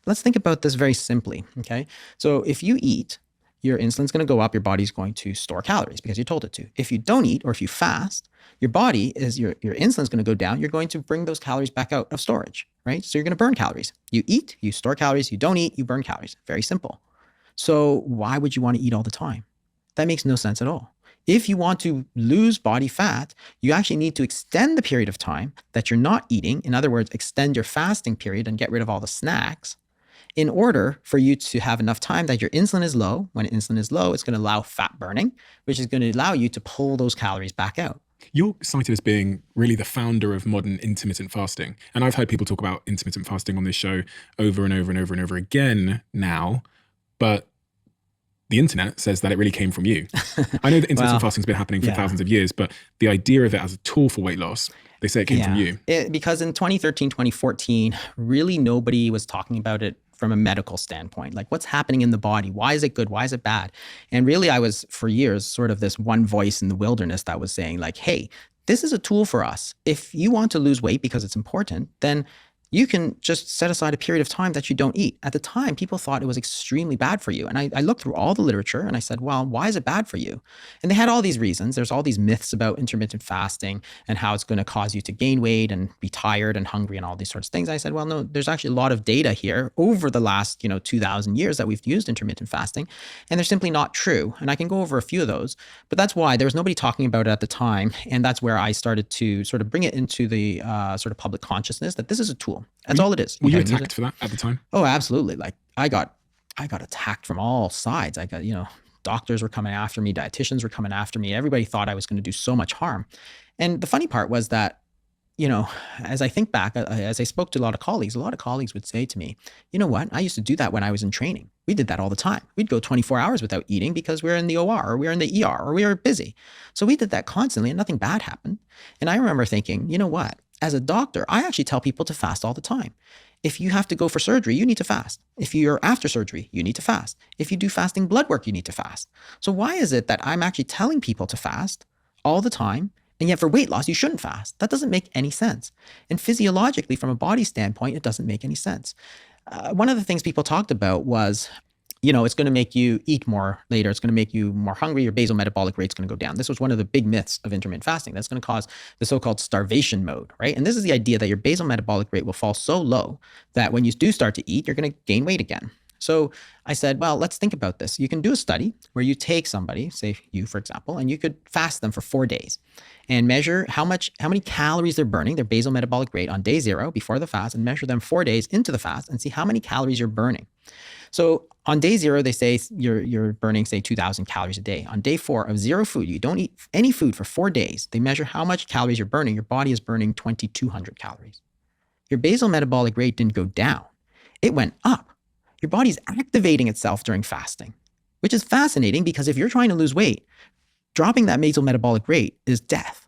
let's think about this very simply, okay? So if you eat, your insulin's going to go up, your body's going to store calories because you told it to. If you don't eat or if you fast, your body is your insulin's going to go down. You're going to bring those calories back out of storage, right? So you're going to burn calories. You eat, you store calories. You don't eat, you burn calories. Very simple. So why would you want to eat all the time? That makes no sense at all. If you want to lose body fat, you actually need to extend the period of time that you're not eating. In other words, extend your fasting period and get rid of all the snacks in order for you to have enough time that your insulin is low. When insulin is low, it's going to allow fat burning, which is going to allow you to pull those calories back out. You're cited as being really the founder of modern intermittent fasting. And I've heard people talk about intermittent fasting on this show over and over and over and over again now. But the internet says that it really came from you. I know that intermittent fasting has been happening for thousands of years, but the idea of it as a tool for weight loss, they say it came from you. Because in 2013, 2014, really nobody was talking about it from a medical standpoint. Like, what's happening in the body? Why is it good? Why is it bad? And really, I was, for years, sort of this one voice in the wilderness that was saying, like, hey, this is a tool for us. If you want to lose weight because it's important, then you can just set aside a period of time that you don't eat. At the time, people thought it was extremely bad for you. And I looked through all the literature and I said, well, why is it bad for you? And they had all these reasons. There's all these myths about intermittent fasting and how it's going to cause you to gain weight and be tired and hungry and all these sorts of things. I said, well, no, there's actually a lot of data here over the last, 2,000 years that we've used intermittent fasting, and they're simply not true. And I can go over a few of those, but that's why there was nobody talking about it at the time. And that's where I started to sort of bring it into the sort of public consciousness that this is a tool. That's all it is. Were you attacked for that at the time? Oh, absolutely. Like I got attacked from all sides. I got, doctors were coming after me, dietitians were coming after me. Everybody thought I was going to do so much harm. And the funny part was that, as I think back, as I spoke to a lot of colleagues would say to me, you know what? I used to do that when I was in training. We did that all the time. We'd go 24 hours without eating because we were in the OR or we were in the ER or we were busy. So we did that constantly and nothing bad happened. And I remember thinking, you know what? As a doctor, I actually tell people to fast all the time. If you have to go for surgery, you need to fast. If you're after surgery, you need to fast. If you do fasting blood work, you need to fast. So why is it that I'm actually telling people to fast all the time, and yet for weight loss, you shouldn't fast? That doesn't make any sense. And physiologically, from a body standpoint, it doesn't make any sense. One of the things people talked about was, it's going to make you eat more later. It's going to make you more hungry. Your basal metabolic rate's going to go down. This was one of the big myths of intermittent fasting. That's going to cause the so-called starvation mode, right? And this is the idea that your basal metabolic rate will fall so low that when you do start to eat, you're going to gain weight again. So I said, well, let's think about this. You can do a study where you take somebody, say you, for example, and you could fast them for 4 days and measure how many calories they're burning, their basal metabolic rate on day 0 before the fast, and measure them 4 days into the fast and see how many calories you're burning. So on day 0, they say you're burning, say, 2,000 calories a day. On day 4 of 0 food, you don't eat any food for 4 days. They measure how much calories you're burning. Your body is burning 2,200 calories. Your basal metabolic rate didn't go down. It went up. Your body's activating itself during fasting, which is fascinating because if you're trying to lose weight, dropping that basal metabolic rate is death.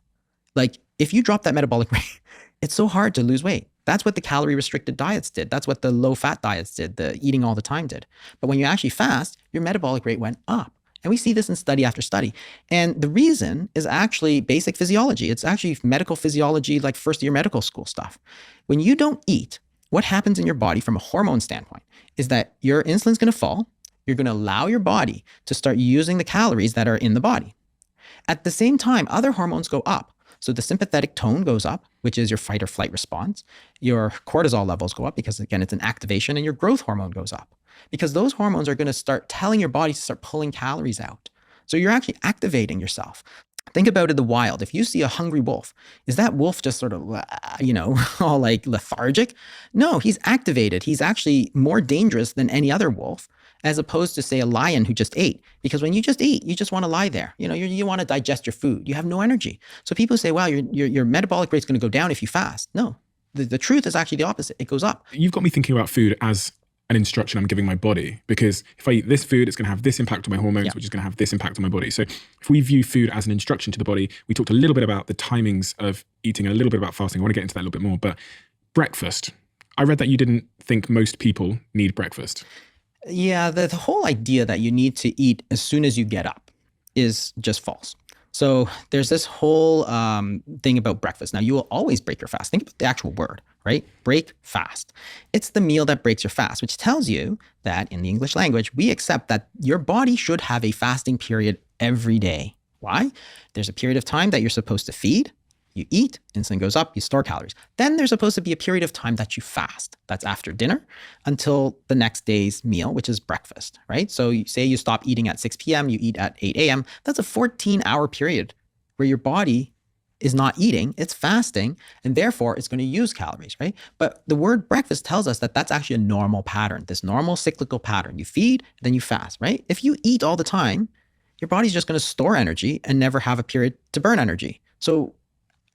Like if you drop that metabolic rate, it's so hard to lose weight. That's what the calorie restricted diets did. That's what the low fat diets did, the eating all the time did. But when you actually fast, your metabolic rate went up. And we see this in study after study. And the reason is actually basic physiology. It's actually medical physiology, like first year medical school stuff. When you don't eat, what happens in your body from a hormone standpoint is that your insulin's going to fall. You're going to allow your body to start using the calories that are in the body. At the same time, other hormones go up. So the sympathetic tone goes up, which is your fight or flight response. Your cortisol levels go up because, again, it's an activation, and your growth hormone goes up because those hormones are going to start telling your body to start pulling calories out. So you're actually activating yourself. Think about it in the wild. If you see a hungry wolf, is that wolf just sort of, all like lethargic? No, he's activated. He's actually more dangerous than any other wolf, as opposed to, say, a lion who just ate. Because when you just eat, you just want to lie there. You want to digest your food. You have no energy. So people say, wow, your metabolic rate's going to go down if you fast. No, the truth is actually the opposite. It goes up. You've got me thinking about food as an instruction I'm giving my body, because if I eat this food, it's going to have this impact on my hormones, which is going to have this impact on my body. So if we view food as an instruction to the body, we talked a little bit about the timings of eating and a little bit about fasting. I want to get into that a little bit more, but breakfast. I read that you didn't think most people need breakfast. Yeah, the whole idea that you need to eat as soon as you get up is just false. So there's this whole thing about breakfast. Now, you will always break your fast. Think about the actual word, right? Break fast. It's the meal that breaks your fast, which tells you that in the English language, we accept that your body should have a fasting period every day. Why? There's a period of time that you're supposed to feed. You eat, insulin goes up, you store calories. Then there's supposed to be a period of time that you fast. That's after dinner until the next day's meal, which is breakfast, right? So you say you stop eating at 6 p.m., you eat at 8 a.m. That's a 14-hour period where your body is not eating, it's fasting, and therefore it's going to use calories, right? But the word breakfast tells us that that's actually a normal pattern, this normal cyclical pattern. You feed, then you fast, right? If you eat all the time, your body's just going to store energy and never have a period to burn energy. So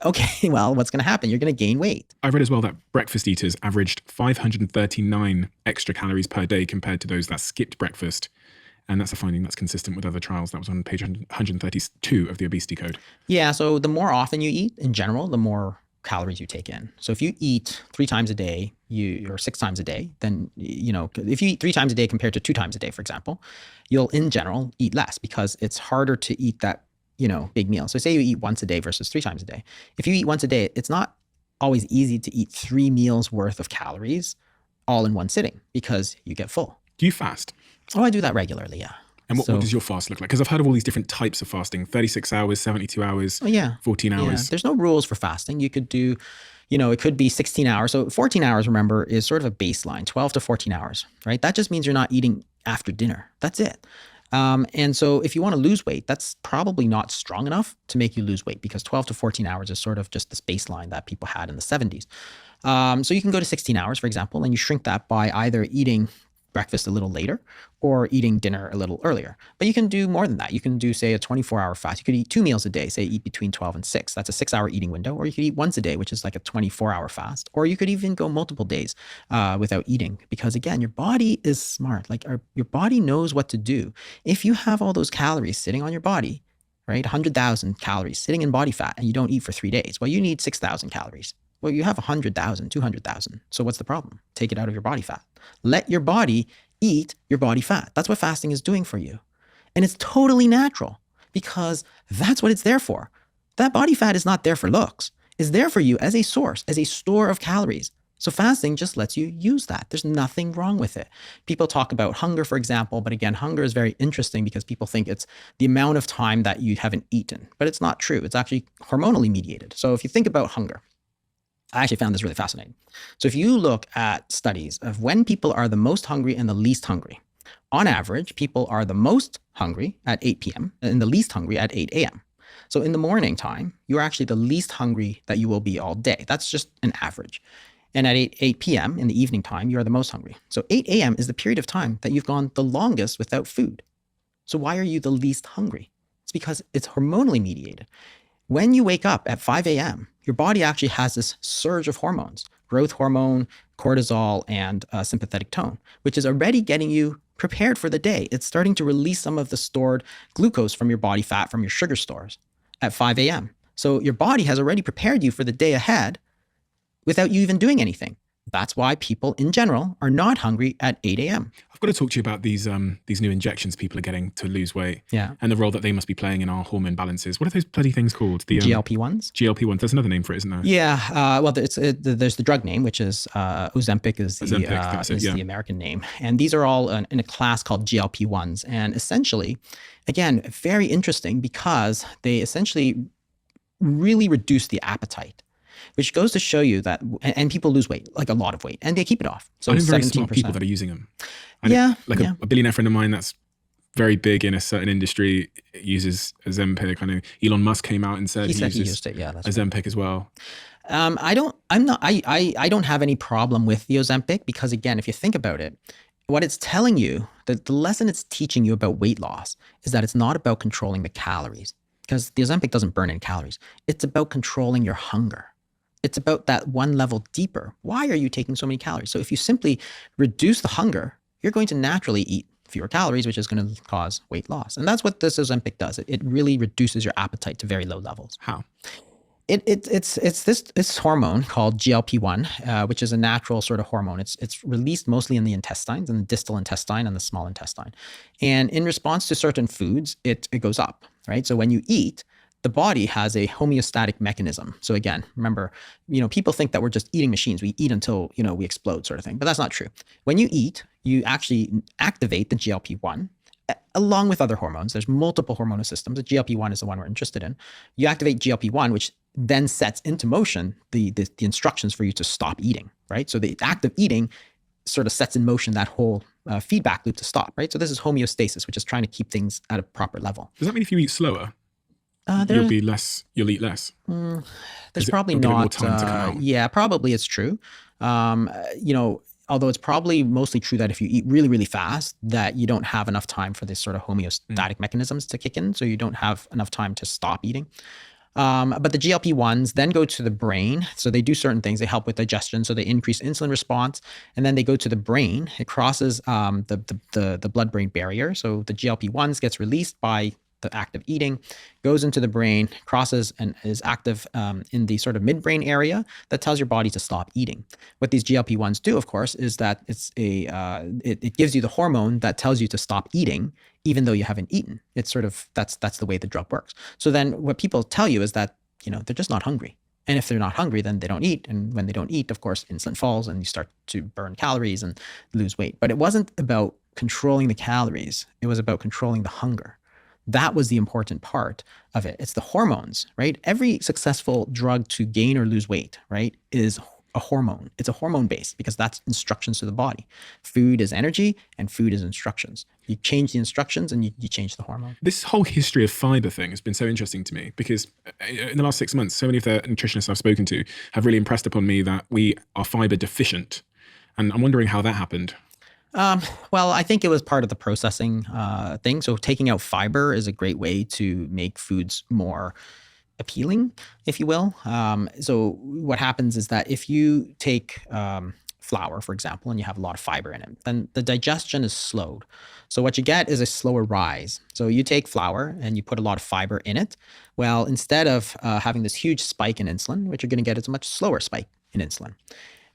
okay, well, what's going to happen? You're going to gain weight. I read as well that breakfast eaters averaged 539 extra calories per day compared to those that skipped breakfast. And that's a finding that's consistent with other trials. That was on page 132 of the Obesity Code. Yeah, so the more often you eat, in general, the more calories you take in. So if you eat 3 times a day, or 6 times a day, then, if you eat 3 times a day compared to 2 times a day, for example, you'll, in general, eat less because it's harder to eat that big meal. So say you eat once a day versus 3 times a day. If you eat once a day, it's not always easy to eat 3 meals worth of calories all in one sitting because you get full. Do you fast? Oh, I do that regularly, yeah. And what does your fast look like? Because I've heard of all these different types of fasting, 36 hours, 72 hours, 14 hours. Yeah. There's no rules for fasting. You could do, it could be 16 hours. So 14 hours, remember, is sort of a baseline, 12 to 14 hours, right? That just means you're not eating after dinner. That's it. And so if you want to lose weight, that's probably not strong enough to make you lose weight because 12 to 14 hours is sort of just this baseline that people had in the 70s. So you can go to 16 hours, for example, and you shrink that by either eating breakfast a little later or eating dinner a little earlier. But you can do more than that. You can do, say, a 24-hour fast. You could eat 2 meals a day, say eat between 12 and 6. That's a 6-hour eating window. Or you could eat once a day, which is like a 24-hour fast. Or you could even go multiple days without eating. Because again, your body is smart. Like your body knows what to do. If you have all those calories sitting on your body, right, 100,000 calories sitting in body fat, and you don't eat for 3 days, well, you need 6,000 calories. Well, you have 100,000, 200,000. So what's the problem? Take it out of your body fat. Let your body eat your body fat. That's what fasting is doing for you. And it's totally natural because that's what it's there for. That body fat is not there for looks. It's there for you as a source, as a store of calories. So fasting just lets you use that. There's nothing wrong with it. People talk about hunger, for example, but again, hunger is very interesting because people think it's the amount of time that you haven't eaten, but it's not true. It's actually hormonally mediated. So if you think about hunger, I actually found this really fascinating. So if you look at studies of when people are the most hungry and the least hungry, on average, people are the most hungry at 8 p.m. and the least hungry at 8 a.m. So in the morning time, you're actually the least hungry that you will be all day. That's just an average. And at 8 p.m. in the evening time, you are the most hungry. So 8 a.m. is the period of time that you've gone the longest without food. So why are you the least hungry? It's because it's hormonally mediated. When you wake up at 5 a.m., your body actually has this surge of hormones, growth hormone, cortisol, and sympathetic tone, which is already getting you prepared for the day. It's starting to release some of the stored glucose from your body fat, from your sugar stores at 5 a.m. So your body has already prepared you for the day ahead without you even doing anything. That's why people in general are not hungry at 8 a.m. I've got to talk to you about these new injections people are getting to lose weight, yeah, and the role that they must be playing in our hormone balances. What are those bloody things called? The GLP-1s? GLP-1. There's another name for it, isn't there? Yeah. Well, there's the drug name, which is Ozempic is Ozempic, the American name. And these are all in a class called GLP-1s. And essentially, again, very interesting because they essentially really reduce the appetite, which goes to show you that, and people lose weight, like a lot of weight, and they keep it off. So I know very 17%. smart people that are using them. A billionaire friend of mine that's very big in a certain industry uses Ozempic. I know Elon Musk came out and said he used it. Yeah, that's Ozempic right. as well. I don't have any problem with the Ozempic because again, if you think about it, what it's telling you, the lesson it's teaching you about weight loss is that it's not about controlling the calories because the Ozempic doesn't burn any calories. It's about controlling your hunger. It's about that one level deeper. Why are you taking so many calories? So if you simply reduce the hunger, you're going to naturally eat fewer calories, which is going to cause weight loss. And that's what this Ozempic does. It really reduces your appetite to very low levels. How? It's this hormone called GLP-1, which is a natural sort of hormone. It's released mostly in the intestines, in the distal intestine and the small intestine. And in response to certain foods, it goes up, right? So when you eat, the body has a homeostatic mechanism. So again, remember, people think that we're just eating machines. We eat until, we explode sort of thing, but that's not true. When you eat, you actually activate the GLP-1 along with other hormones. There's multiple hormonal systems. The GLP-1 is the one we're interested in. You activate GLP-1, which then sets into motion the instructions for you to stop eating, right? So the act of eating sort of sets in motion that whole feedback loop to stop, right? So this is homeostasis, which is trying to keep things at a proper level. Does that mean if you eat slower, you'll eat less? There's probably not more time to come out? Yeah, probably it's true. Although it's probably mostly true that if you eat really, really fast, that you don't have enough time for this sort of homeostatic mechanisms to kick in. So you don't have enough time to stop eating. But the GLP-1s then go to the brain. So they do certain things. They help with digestion. So they increase insulin response. And then they go to the brain. It crosses the blood-brain barrier. So the GLP-1s gets released by the act of eating, goes into the brain, crosses and is active in the sort of midbrain area that tells your body to stop eating. What these GLP-1s do, of course, is that it gives you the hormone that tells you to stop eating, even though you haven't eaten. It's sort of, that's the way the drug works. So then what people tell you is that, they're just not hungry. And if they're not hungry, then they don't eat. And when they don't eat, of course, insulin falls and you start to burn calories and lose weight. But it wasn't about controlling the calories. It was about controlling the hunger. That was the important part of it. It's the hormones, right? Every successful drug to gain or lose weight, right, is a hormone. It's a hormone based because that's instructions to the body. Food is energy and food is instructions. You change the instructions and you change the hormone. This whole history of fiber thing has been so interesting to me because in the last 6 months, so many of the nutritionists I've spoken to have really impressed upon me that we are fiber deficient. And I'm wondering how that happened. Well, I think it was part of the processing thing. So taking out fiber is a great way to make foods more appealing, if you will. So what happens is that if you take flour, for example, and you have a lot of fiber in it, then the digestion is slowed. So what you get is a slower rise. So you take flour and you put a lot of fiber in it. Well, instead of having this huge spike in insulin, what you're going to get is a much slower spike in insulin.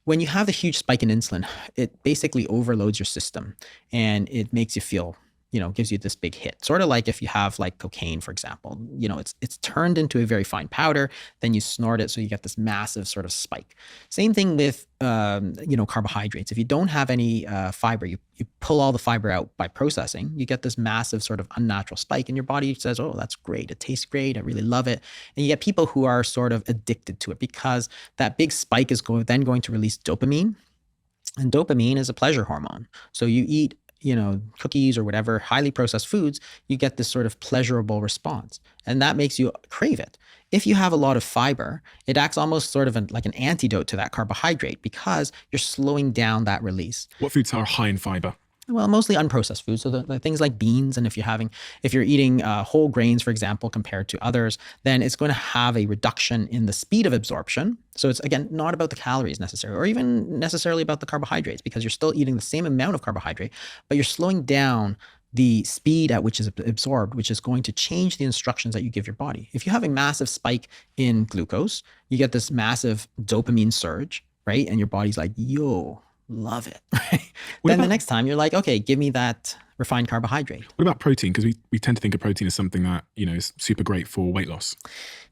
When you have the huge spike in insulin, it basically overloads your system and it makes you feel, gives you this big hit. Sort of like if you have like cocaine, for example, it's turned into a very fine powder, then you snort it. So you get this massive sort of spike. Same thing with, carbohydrates. If you don't have any fiber, you pull all the fiber out by processing, you get this massive sort of unnatural spike and your body says, oh, that's great. It tastes great. I really love it. And you get people who are sort of addicted to it because that big spike is then going to release dopamine. And dopamine is a pleasure hormone. So you eat cookies or whatever, highly processed foods, you get this sort of pleasurable response. And that makes you crave it. If you have a lot of fiber, it acts almost sort of like an antidote to that carbohydrate because you're slowing down that release. What foods are high in fiber? Well, mostly unprocessed foods. So the things like beans, and if you're eating whole grains, for example, compared to others, then it's going to have a reduction in the speed of absorption. So it's, again, not about the calories necessarily, or even necessarily about the carbohydrates, because you're still eating the same amount of carbohydrate, but you're slowing down the speed at which is absorbed, which is going to change the instructions that you give your body. If you have a massive spike in glucose, you get this massive dopamine surge, right? And your body's like, yo, love it. Right? Then the next time you're like, okay, give me that refined carbohydrate. What about protein? Because we tend to think of protein as something that, is super great for weight loss.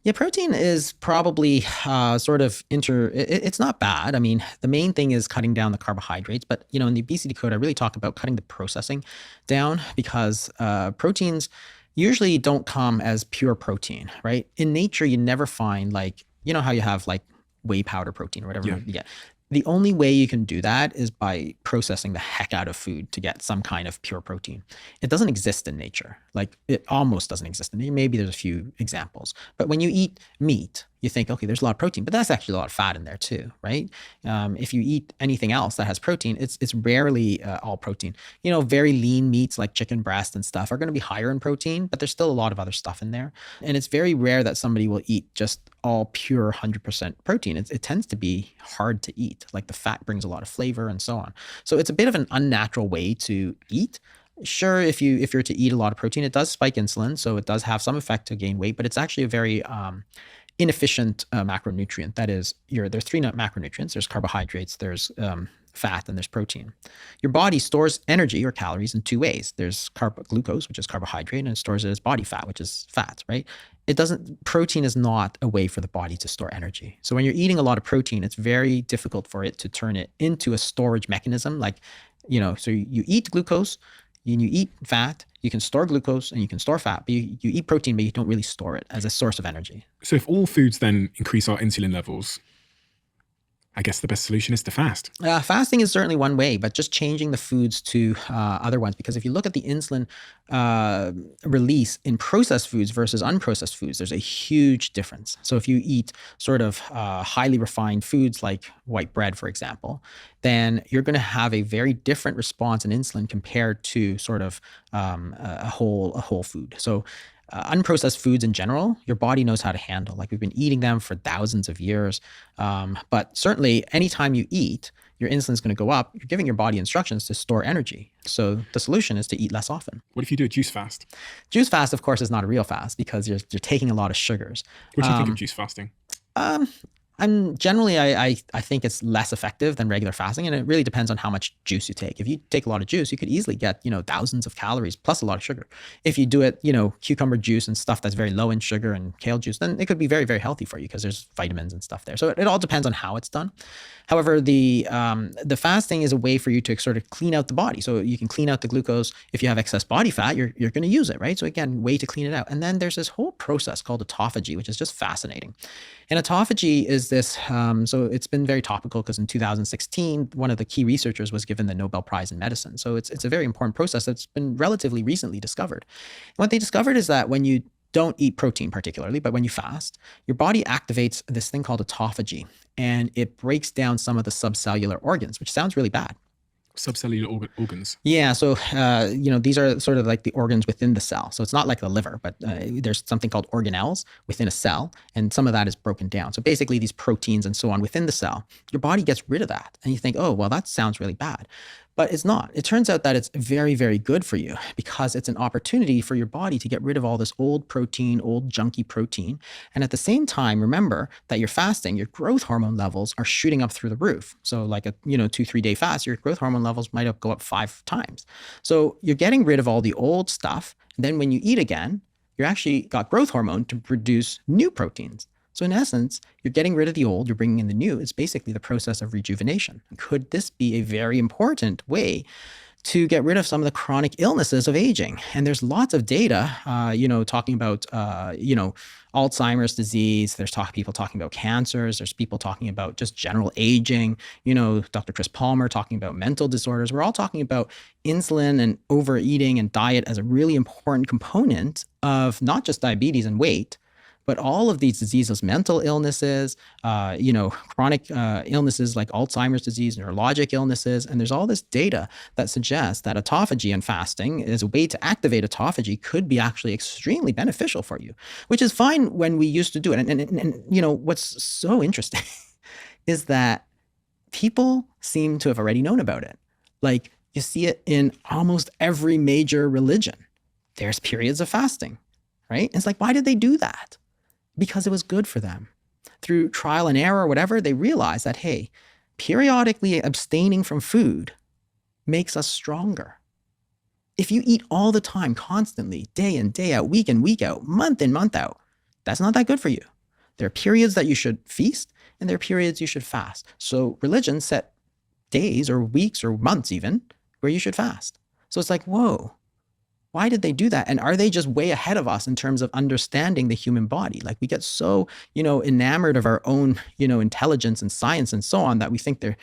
Yeah, protein is probably it's not bad. I mean, the main thing is cutting down the carbohydrates, but in the obesity code, I really talk about cutting the processing down because proteins usually don't come as pure protein, right? In nature, you never find how you have like whey powder protein or whatever you get. The only way you can do that is by processing the heck out of food to get some kind of pure protein. It doesn't exist in nature. Like, it almost doesn't exist in nature. Maybe there's a few examples. But when you eat meat, you think, okay, there's a lot of protein, but that's actually a lot of fat in there too, right? If you eat anything else that has protein, it's rarely all protein. Very lean meats like chicken breast and stuff are going to be higher in protein, but there's still a lot of other stuff in there. And it's very rare that somebody will eat just all pure 100% protein. It tends to be hard to eat. Like, the fat brings a lot of flavor and so on. So it's a bit of an unnatural way to eat. Sure, if you're to eat a lot of protein, it does spike insulin, so it does have some effect to gain weight, but it's actually a very inefficient macronutrient. That is, there's three macronutrients. There's carbohydrates, there's fat, and there's protein. Your body stores energy or calories in two ways. There's glucose, which is carbohydrate, and it stores it as body fat, which is fat, right? protein is not a way for the body to store energy. So when you're eating a lot of protein, it's very difficult for it to turn it into a storage mechanism. Like, so you eat glucose and you eat fat, you can store glucose and you can store fat, but you eat protein, but you don't really store it as a source of energy. So if all foods then increase our insulin levels, I guess the best solution is to fast. Fasting is certainly one way, but just changing the foods to other ones. Because if you look at the insulin release in processed foods versus unprocessed foods, there's a huge difference. So if you eat sort of highly refined foods like white bread, for example, then you're going to have a very different response in insulin compared to sort of a whole food. So unprocessed foods in general, your body knows how to handle. Like we've been eating them for thousands of years. But certainly anytime you eat, your insulin is going to go up. You're giving your body instructions to store energy. So the solution is to eat less often. What if you do a juice fast? Juice fast, of course, is not a real fast because you're taking a lot of sugars. What do you think of juice fasting? I'm generally, I think it's less effective than regular fasting, and it really depends on how much juice you take. If you take a lot of juice, you could easily get, thousands of calories plus a lot of sugar. If you do it, cucumber juice and stuff that's very low in sugar and kale juice, then it could be very, very healthy for you because there's vitamins and stuff there. So it all depends on how it's done. However, the fasting is a way for you to sort of clean out the body. So you can clean out the glucose. If you have excess body fat, you're going to use it, right? So again, way to clean it out. And then there's this whole process called autophagy, which is just fascinating. And autophagy is this, so it's been very topical because in 2016, one of the key researchers was given the Nobel Prize in medicine. So it's a very important process that's been relatively recently discovered. And what they discovered is that when you don't eat protein particularly, but when you fast, your body activates this thing called autophagy, and it breaks down some of the subcellular organs, which sounds really bad. Subcellular organs. Yeah. So, these are sort of like the organs within the cell. So it's not like the liver, but there's something called organelles within a cell. And some of that is broken down. So basically these proteins and so on within the cell, your body gets rid of that. And you think, oh, well, that sounds really bad. But it's not. It turns out that it's very, very good for you because it's an opportunity for your body to get rid of all this old protein, old junky protein. And at the same time, remember that you're fasting, your growth hormone levels are shooting up through the roof. So like a 2-3 day fast, your growth hormone levels might go up 5 times. So you're getting rid of all the old stuff. And then when you eat again, you're actually got growth hormone to produce new proteins. So in essence, you're getting rid of the old, you're bringing in the new. It's basically the process of rejuvenation. Could this be a very important way to get rid of some of the chronic illnesses of aging? And there's lots of data, talking about, Alzheimer's disease. There's people talking about cancers. There's people talking about just general aging. Dr. Chris Palmer talking about mental disorders. We're all talking about insulin and overeating and diet as a really important component of not just diabetes and weight, but all of these diseases, mental illnesses, chronic illnesses like Alzheimer's disease, neurologic illnesses. And there's all this data that suggests that autophagy and fasting is a way to activate autophagy could be actually extremely beneficial for you, which is fine when we used to do it. And what's so interesting is that people seem to have already known about it. Like you see it in almost every major religion. There's periods of fasting, right? And it's like, why did they do that? Because it was good for them. Through trial and error or whatever, they realized that, hey, periodically abstaining from food makes us stronger. If you eat all the time, constantly, day in, day out, week in, week out, month in, month out, that's not that good for you. There are periods that you should feast and there are periods you should fast. So religion set days or weeks or months even where you should fast. So it's like, whoa. Why did they do that? And are they just way ahead of us in terms of understanding the human body? Like we get so, enamored of our own, intelligence and science and so on that we think they're,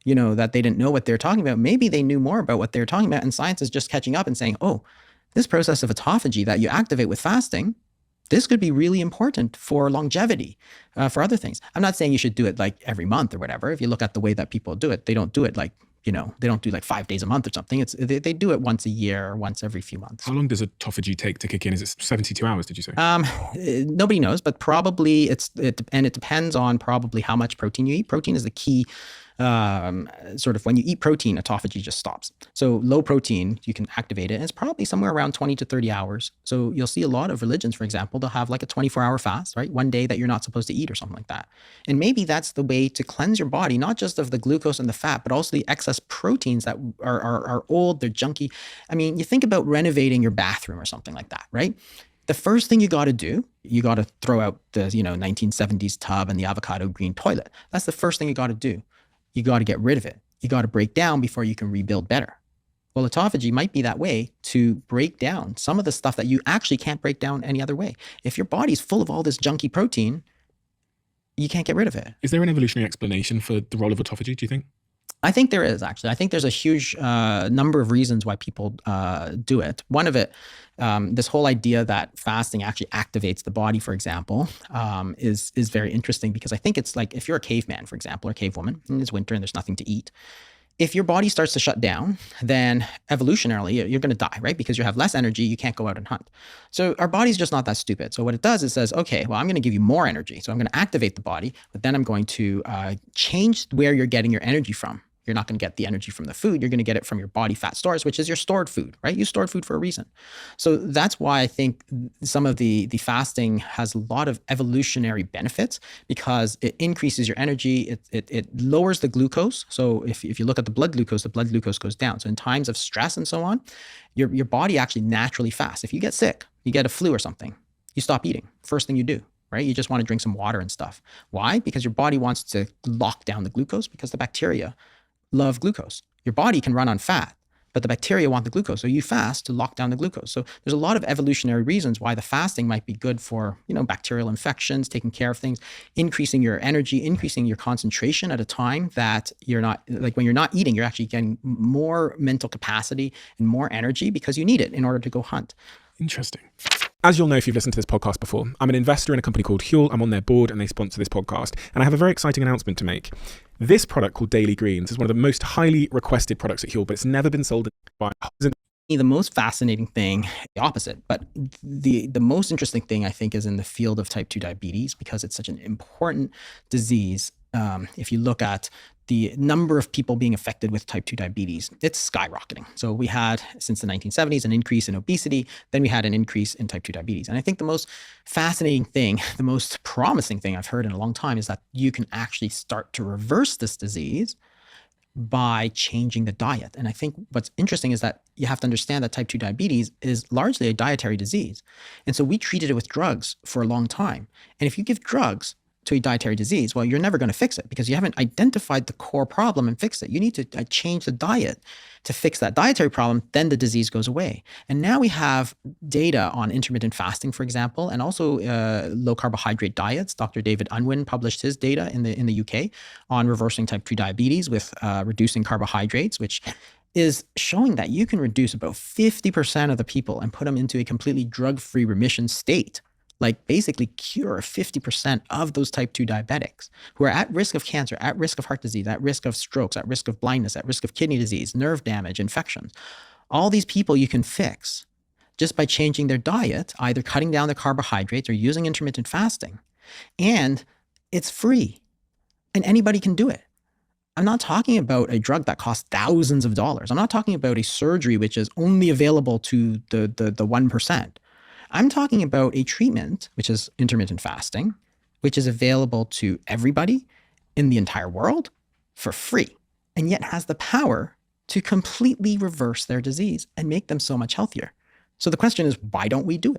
that they didn't know what they're talking about. Maybe they knew more about what they're talking about and science is just catching up and saying, oh, this process of autophagy that you activate with fasting, this could be really important for longevity, for other things. I'm not saying you should do it like every month or whatever. If you look at the way that people do it, they don't do it like, they don't do like 5 days a month or something. They do it once a year or once every few months. How long does autophagy take to kick in? Is it 72 hours, did you say? Nobody knows, but probably it depends on probably how much protein you eat. Protein is the key. Sort of when you eat protein, autophagy just stops. So low protein, you can activate it. And it's probably somewhere around 20 to 30 hours. So you'll see a lot of religions, for example, they'll have like a 24-hour fast, right? One day that you're not supposed to eat or something like that. And maybe that's the way to cleanse your body, not just of the glucose and the fat, but also the excess proteins that are old, they're junky. I mean, you think about renovating your bathroom or something like that, right? The first thing you got to do, you got to throw out the 1970s tub and the avocado green toilet. That's the first thing you got to do. You got to get rid of it. You got to break down before you can rebuild better. Well, autophagy might be that way to break down some of the stuff that you actually can't break down any other way. If your body's full of all this junky protein, you can't get rid of it. Is there an evolutionary explanation for the role of autophagy, do you think? I think there is, actually. I think there's a huge number of reasons why people do it. One of it, this whole idea that fasting actually activates the body, for example, is very interesting, because I think it's like if you're a caveman, for example, or a cavewoman, and it's winter and there's nothing to eat. If your body starts to shut down, then evolutionarily, you're going to die, right? Because you have less energy, you can't go out and hunt. So our body's just not that stupid. So what it does is says, okay, well, I'm going to give you more energy. So I'm going to activate the body, but then I'm going to change where you're getting your energy from. You're not going to get the energy from the food. You're going to get it from your body fat stores, which is your stored food, right? You stored food for a reason. So that's why I think some of the fasting has a lot of evolutionary benefits, because it increases your energy. It lowers the glucose. So if you look at the blood glucose goes down. So in times of stress and so on, your body actually naturally fasts. If you get sick, you get a flu or something, you stop eating. First thing you do. Right? You just want to drink some water and stuff. Why? Because your body wants to lock down the glucose, because the bacteria love glucose. Your body can run on fat, but the bacteria want the glucose. So you fast to lock down the glucose. So there's a lot of evolutionary reasons why the fasting might be good for, bacterial infections, taking care of things, increasing your energy, increasing your concentration at a time that you're not, like when you're not eating, you're actually getting more mental capacity and more energy because you need it in order to go hunt. Interesting. As you'll know if you've listened to this podcast before, I'm an investor in a company called Huel. I'm on their board and they sponsor this podcast. And I have a very exciting announcement to make. This product called Daily Greens is one of the most highly requested products at Huel, but it's never been sold by... The most fascinating thing, the opposite, but the most interesting thing I think is in the field of type 2 diabetes, because it's such an important disease. If you look at the number of people being affected with type 2 diabetes, it's skyrocketing. So we had, since the 1970s, an increase in obesity. Then we had an increase in type 2 diabetes. And I think the most fascinating thing, the most promising thing I've heard in a long time is that you can actually start to reverse this disease by changing the diet. And I think what's interesting is that you have to understand that type 2 diabetes is largely a dietary disease. And so we treated it with drugs for a long time. And if you give drugs to a dietary disease, well, you're never going to fix it because you haven't identified the core problem and fixed it. You need to change the diet to fix that dietary problem, then the disease goes away. And now we have data on intermittent fasting, for example, and also low carbohydrate diets. Dr. David Unwin published his data in the UK on reversing type 2 diabetes with reducing carbohydrates, which is showing that you can reduce about 50% of the people and put them into a completely drug-free remission state. Like basically cure 50% of those type 2 diabetics who are at risk of cancer, at risk of heart disease, at risk of strokes, at risk of blindness, at risk of kidney disease, nerve damage, infections. All these people you can fix just by changing their diet, either cutting down the carbohydrates or using intermittent fasting. And it's free and anybody can do it. I'm not talking about a drug that costs thousands of dollars. I'm not talking about a surgery which is only available to the 1%. I'm talking about a treatment, which is intermittent fasting, which is available to everybody in the entire world for free, and yet has the power to completely reverse their disease and make them so much healthier. So the question is, why don't we do it?